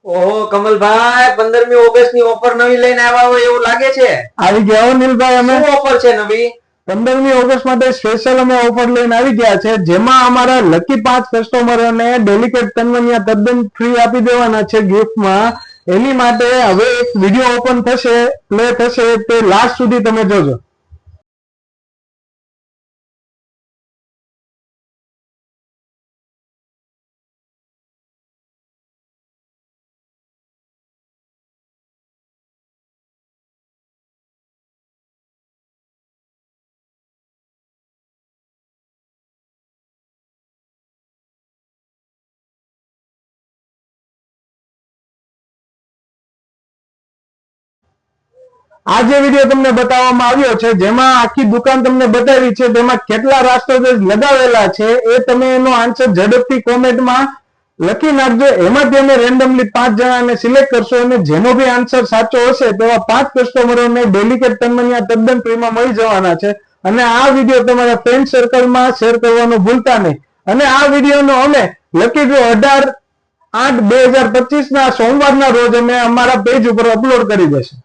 ઓહો કમલભાઈ, 15મી ઓગસ્ટની ઓફર નવી લઈને આવ્યા હોય એવું લાગે છે. આવી ગયા હો નીલભાઈ, અમે શું ઓફર છે નવી? 15મી ઓગસ્ટ માટે સ્પેશિયલ અમે ઓફર લઈને આવી ગયા છે, જેમાં અમારા લકી 5 કસ્ટમરોને ડેલિકેટ તન્વનિયા તદ્દન ફ્રી આપી દેવાના છે ગિફ્ટમાં. એની માટે હવે એક વિડીયો ઓપન થશે, પ્લે થશે, તે લાસ્ટ સુધી તમે જોજો. આ જે વિડીયો તમને બતાવવામાં આવ્યો છે, જેમાં આખી દુકાન તમને બતાવી છે, તેમાં કેટલા રાષ્ટ્રધ્વજ લગાવેલા છે એ તમે એનો આન્સર ઝડપથી કોમેન્ટમાં લખી નાખજો. એમાંથી અમે રેન્ડમલી 5 જણાને સિલેક્ટ કરશો અને જેનો બી આન્સર સાચો હશે તેવા 5 કસ્ટમરોને ડેલિકેટ તન્મનિયા તદ્દન ફ્રીમાં મળી જવાના છે. અને આ વિડીયો તમારા ફ્રેન્ડ સર્કલમાં શેર કરવાનું ભૂલતા નહીં. અને આ વિડીયોનો અમે લકી ડ્રો 18/8/2025 ના સોમવારના રોજ અમે અમારા પેજ ઉપર અપલોડ કરી દેશું.